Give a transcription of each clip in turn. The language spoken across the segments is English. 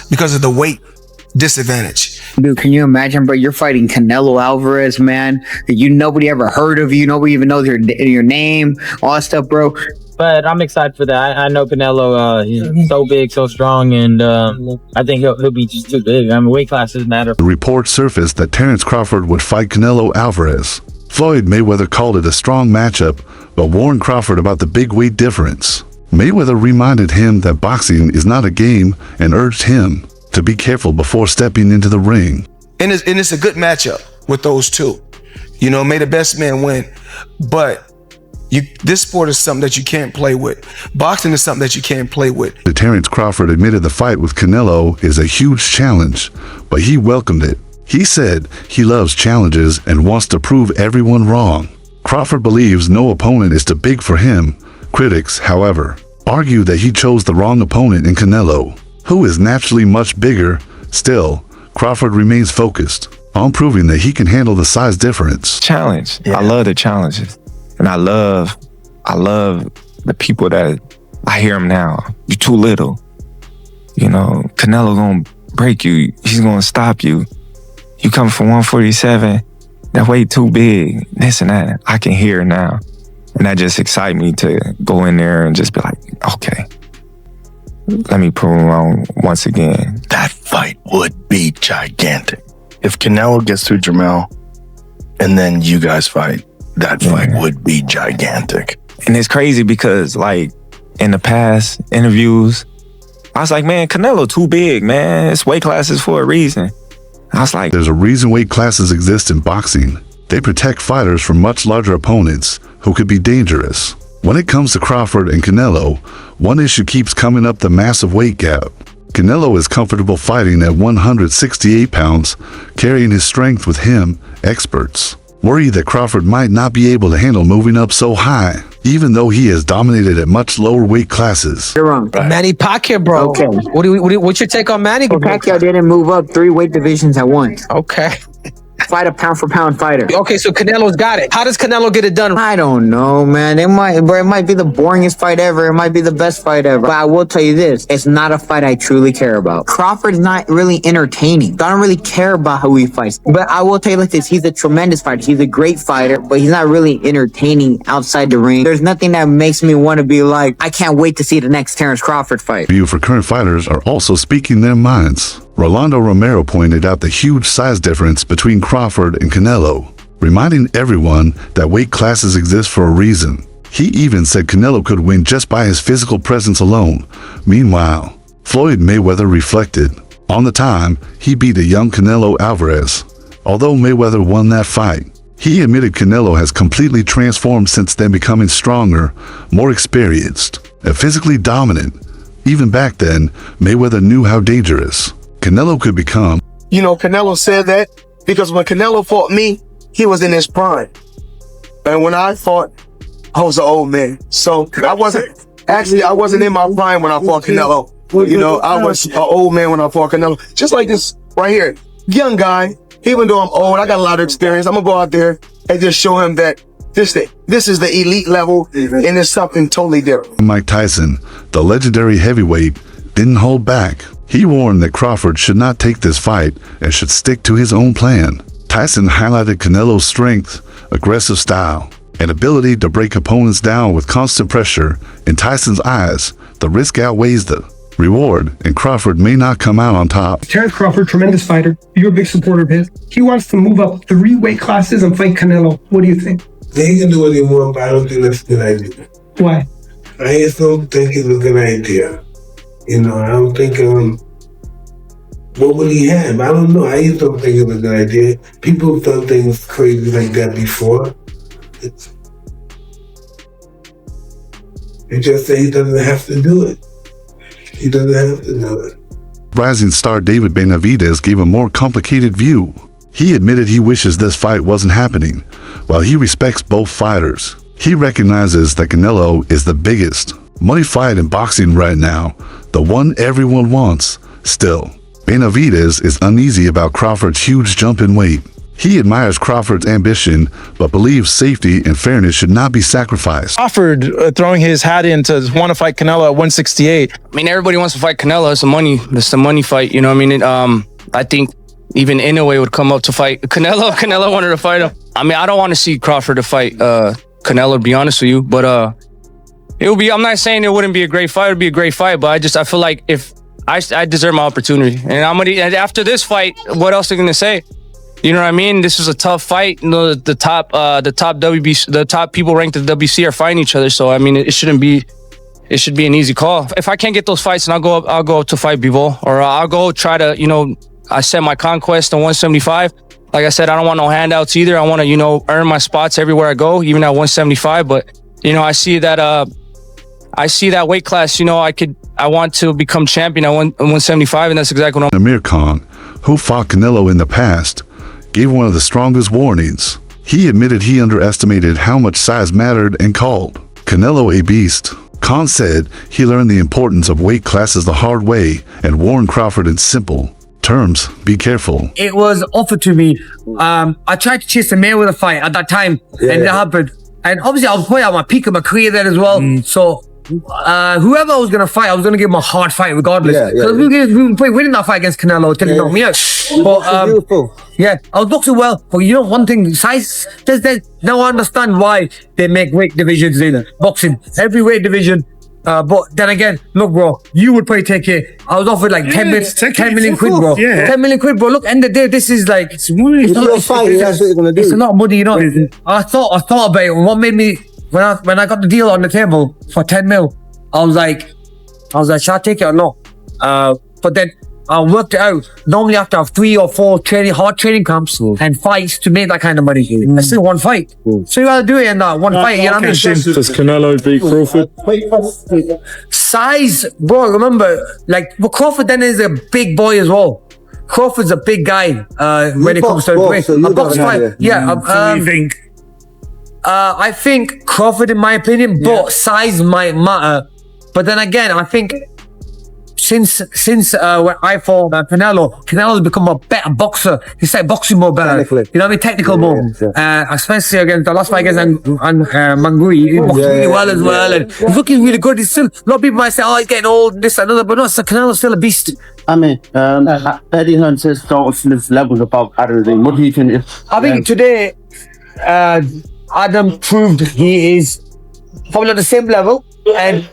because of the weight disadvantage. Dude, can you imagine, bro? You're fighting Canelo Alvarez, man. Nobody ever heard of you. Nobody even knows your name, all that stuff, bro. But I'm excited for that. I know Canelo, he's so big, so strong, and I think he'll be just too big. I mean, weight classes matter. The report surfaced that Terence Crawford would fight Canelo Alvarez. Floyd Mayweather called it a strong matchup, but warned Crawford about the big weight difference. Mayweather reminded him that boxing is not a game and urged him to be careful before stepping into the ring. And it's a good matchup with those two. You know, may the best man win. But this sport is something that you can't play with. Boxing is something that you can't play with. Terence Crawford admitted the fight with Canelo is a huge challenge, but he welcomed it. He said he loves challenges and wants to prove everyone wrong. Crawford believes no opponent is too big for him. Critics, however, argue that he chose the wrong opponent in Canelo, who is naturally much bigger. Still, Crawford remains focused on proving that he can handle the size difference. Challenge. Yeah. I love the challenges. And I love the people that I hear them now. You're too little. You know, Canelo gonna break you. He's gonna stop you. You come from 147, that weight too big, this and that. I can hear it now. And that just excites me to go in there and just be like, okay, let me prove him wrong once again. That fight would be gigantic. If Canelo gets through Jamel and then you guys fight, that fight would be gigantic. And it's crazy because, like, in the past interviews, I was like, man, Canelo too big, man. It's weight classes for a reason. I was like, there's a reason weight classes exist in boxing. They protect fighters from much larger opponents who could be dangerous. When it comes to Crawford and Canelo, one issue keeps coming up: the massive weight gap. Canelo is comfortable fighting at 168 pounds, carrying his strength with him. Experts worry that Crawford might not be able to handle moving up so high, even though he has dominated at much lower weight classes. You're wrong. Right. Manny Pacquiao, bro. Okay. What's your take on Manny? Pacquiao didn't move up 3 weight divisions at once. Okay. Fight a pound for pound fighter. Okay, so Canelo's got it. How does Canelo get it done? I don't know, man. It might be the boringest fight ever. It might be the best fight ever. But I will tell you this: it's not a fight I truly care about. Crawford's not really entertaining. I don't really care about how he fights. But I will tell you like this: he's a tremendous fighter. He's a great fighter, but he's not really entertaining outside the ring. There's nothing that makes me want to be like, I can't wait to see the next Terence Crawford fight. View for current fighters are also speaking their minds. Rolando Romero pointed out the huge size difference between Crawford and Canelo, reminding everyone that weight classes exist for a reason. He even said Canelo could win just by his physical presence alone. Meanwhile, Floyd Mayweather reflected on the time he beat a young Canelo Alvarez. Although Mayweather won that fight, he admitted Canelo has completely transformed since then, becoming stronger, more experienced, and physically dominant. Even back then, Mayweather knew how dangerous Canelo could become. You know, Canelo said that because when Canelo fought me, he was in his prime. And when I fought, I was an old man. So I wasn't in my prime when I fought Canelo. You know, I was an old man when I fought Canelo. Just like this right here. Young guy, even though I'm old, I got a lot of experience. I'm gonna go out there and just show him that this is the elite level and it's something totally different. Mike Tyson, the legendary heavyweight, didn't hold back. He warned that Crawford should not take this fight and should stick to his own plan. Tyson highlighted Canelo's strength, aggressive style, and ability to break opponents down with constant pressure. In Tyson's eyes, the risk outweighs the reward, and Crawford may not come out on top. Terence Crawford, tremendous fighter. You're a big supporter of his. He wants to move up 3 weight classes and fight Canelo. What do you think? He can do what he wants, but I don't think that's a good idea. Why? I just don't think it's a good idea. You know, I don't think, what would he have? I don't know. I just don't think it's a good idea. People have done things crazy like that before. They just say he doesn't have to do it. He doesn't have to do it. Rising star David Benavidez gave a more complicated view. He admitted he wishes this fight wasn't happening. While he respects both fighters, he recognizes that Canelo is the biggest money fight in boxing right now, the one everyone wants. Still, Benavidez is uneasy about Crawford's huge jump in weight. He admires Crawford's ambition, but believes safety and fairness should not be sacrificed. Crawford throwing his hat in to want to fight Canelo at 168. I mean, everybody wants to fight Canelo. It's the money fight. You know what I mean? I think even Inoue would come up to fight Canelo. Canelo wanted to fight him. I mean, I don't want to see Crawford to fight Canelo, to be honest with you. But it would be. I'm not saying it wouldn't be a great fight. It'd be a great fight. But I feel like if I deserve my opportunity, and and after this fight, what else are they gonna say? You know what I mean? This was a tough fight. You know, the top WBC, the top people ranked at the WBC are fighting each other. So I mean, it should be an easy call. If I can't get those fights, and I'll go up to fight Bivol, or I'll go try to, you know, I set my conquest on 175. Like I said, I don't want no handouts either. I want to, you know, earn my spots everywhere I go, even at 175. But you know, I see that weight class. You know, I want to become champion at 175, and that's exactly what I'm. Amir Khan, who fought Canelo in the past, gave one of the strongest warnings. He admitted he underestimated how much size mattered and called Canelo a beast. Khan said he learned the importance of weight classes the hard way and warned Crawford in simple terms: be careful. It was offered to me. I tried to chase the Mayweather fight at that time, and it happened. And obviously, I was probably at my peak of my career there as well. So whoever I was going to fight, I was going to give him a hard fight regardless. Because we were winning that fight against Canelo until he knocked me out. But I was boxing well. But you know, one thing, size, now I understand why they make weight divisions in boxing. Every weight division. But then again, look, bro, you would probably take it. I was offered like 10 million quid, bro. 10 million quid, bro. Look, end of the day, this is like, it's not money, you know. I thought about it. What made me, when I got the deal on the table for 10 mil, I was like, should I take it or not? But then I worked it out. Normally I have to have 3 or 4 hard training camps and fights to make that kind of money. That's still one fight. So you gotta do it in that one fight. You know what I mean? Does Canelo beat Crawford? Size, bro, remember, like, but Crawford then is a big boy as well. Crawford's a big guy when it comes to weight. A box fight. You think? I think Crawford, in my opinion, but size might matter. But then again, I think since when I fought Canelo's become a better boxer. He's like boxing more better. You know what I mean? Technical more. Especially against the last fight against Mangui. He boxed really well as well. And he's looking really good. He's still, a lot of people might say, oh, he's getting old, this and another. But no, Canelo's still a beast. I mean, Eddie Hearn says Dawson's levels above Adam. What do you think? I think today, Adam proved he is probably on the same level. And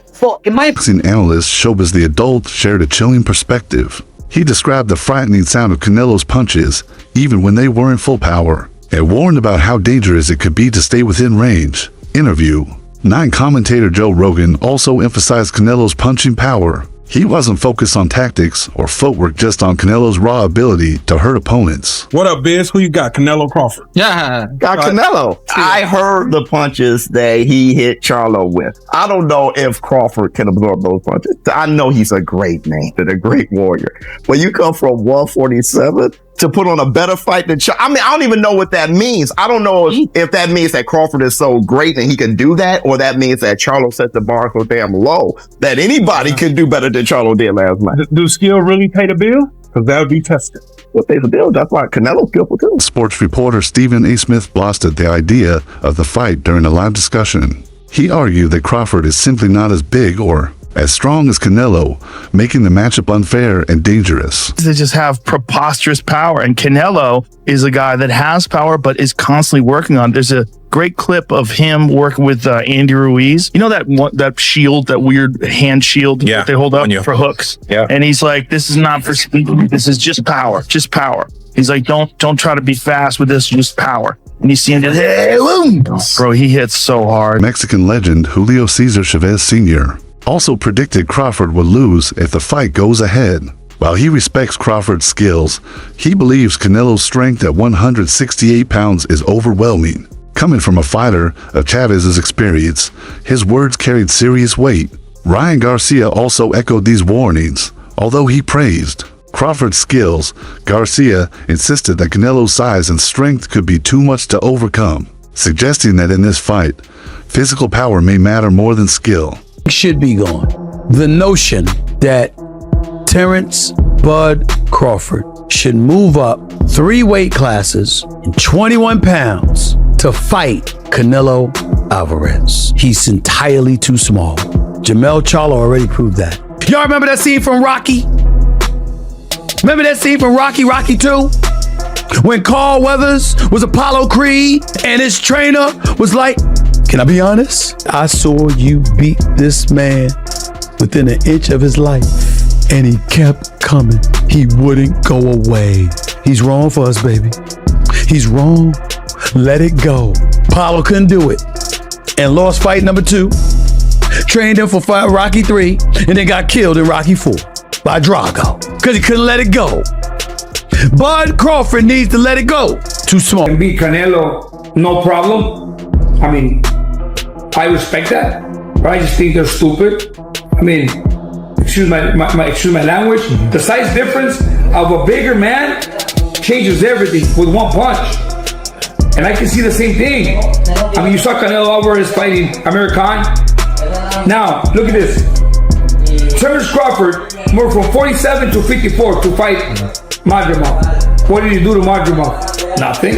in my boxing analyst Showbiz the Adult shared a chilling perspective. He described the frightening sound of Canelo's punches, even when they were in full power, and warned about how dangerous it could be to stay within range. Interview. 9 commentator Joe Rogan also emphasized Canelo's punching power. He wasn't focused on tactics or footwork, just on Canelo's raw ability to hurt opponents. What up, Biz? Who you got? Canelo, Crawford? Got Canelo. I heard the punches that he hit Charlo with. I don't know if Crawford can absorb those punches. I know he's a great man and a great warrior. But you come from 147 to put on a better fight than Charlo. I mean, I don't even know what that means. I don't know if that means that Crawford is so great and he can do that, or that means that Charlo set the bar so damn low that anybody can do better than Charlo did last night. Do skill really pay the bill? Because that would be tested. What pays the bill? That's why Canelo's skillful too. Sports reporter Stephen A. Smith blasted the idea of the fight during a live discussion. He argued that Crawford is simply not as big or as strong as Canelo, making the matchup unfair and dangerous. They just have preposterous power, and Canelo is a guy that has power but is constantly working on it. There's a great clip of him working with Andy Ruiz. You know that shield, that weird hand shield that they hold up for hooks? Yeah. And he's like, this is not for speed. This is just power. Just power. He's like, don't try to be fast with this, just power. And you see him just, hey, boom. Bro, he hits so hard. Mexican legend Julio Cesar Chavez Sr. also predicted Crawford would lose if the fight goes ahead. While he respects Crawford's skills, he believes Canelo's strength at 168 pounds is overwhelming. Coming from a fighter of Chavez's experience, his words carried serious weight. Ryan Garcia also echoed these warnings. Although he praised Crawford's skills, Garcia insisted that Canelo's size and strength could be too much to overcome, suggesting that in this fight, physical power may matter more than skill. Should be gone. The notion that Terrence Bud Crawford should move up 3 weight classes, 21 pounds to fight Canelo Alvarez. He's entirely too small. Jermell Charlo already proved that. Y'all remember that scene from Rocky? Remember that scene from Rocky 2? When Carl Weathers was Apollo Creed and his trainer was like, can I be honest? I saw you beat this man within an inch of his life. And he kept coming. He wouldn't go away. He's wrong for us, baby. He's wrong. Let it go. Apollo couldn't do it. And lost fight number 2. Trained him for Rocky 3 and then got killed in Rocky 4 by Drago because he couldn't let it go. Bud Crawford needs to let it go. Too small. Can beat Canelo, no problem. I mean, I respect that, but I just think they're stupid. I mean, excuse my language. The size difference of a bigger man changes everything with one punch. And I can see the same thing. I mean, you saw Canelo Alvarez fighting Amir Khan. Now, look at this. Terence Crawford moved from 47 to 54 to fight Madrimov. What did he do to Madrimov? Nothing.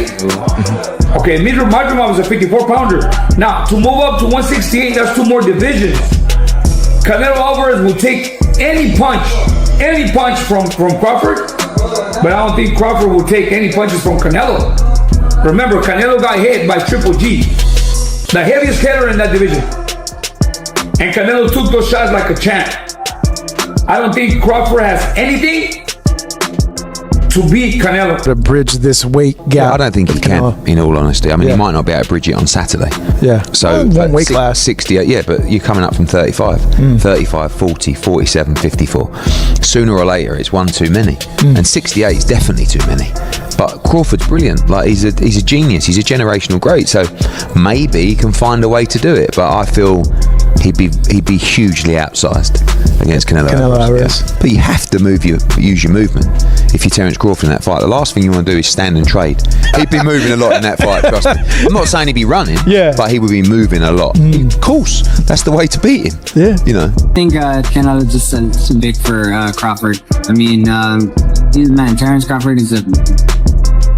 Okay, Madrimov was a 54-pounder. Now, to move up to 168, that's 2 more divisions. Canelo Alvarez will take any punch from Crawford, but I don't think Crawford will take any punches from Canelo. Remember, Canelo got hit by Triple G, the heaviest hitter in that division. And Canelo took those shots like a champ. I don't think Crawford has anything to beat Canelo. To bridge this weight gap. I don't think he can, in all honesty. I mean, he might not be able to bridge it on Saturday. Yeah. So, one weight class. 68, yeah, but you're coming up from 35. 35, 40, 47, 54. Sooner or later, it's one too many. And 68 is definitely too many. But Crawford's brilliant. Like, he's a genius. He's a generational great. So maybe he can find a way to do it. But I feel he'd be hugely outsized against Canelo Alvarez. Yes. But you have to use your movement. If you're Terence Crawford in that fight, the last thing you want to do is stand and trade. He'd be moving a lot in that fight, trust me. I'm not saying he'd be running, but he would be moving a lot. Of course, that's the way to beat him. Yeah. You know. I think Canelo just too big for Crawford. I mean, Terence Crawford is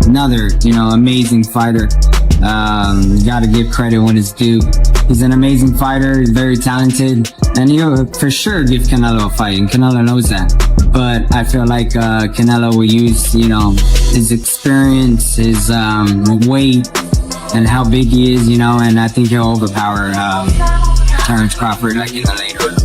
another, amazing fighter. You got to give credit when it's due. He's an amazing fighter. He's very talented, and he'll for sure give Canelo a fight, and Canelo knows that. But I feel like Canelo will use, his experience, his weight, and how big he is, and I think he'll overpower Terence Crawford like in the later.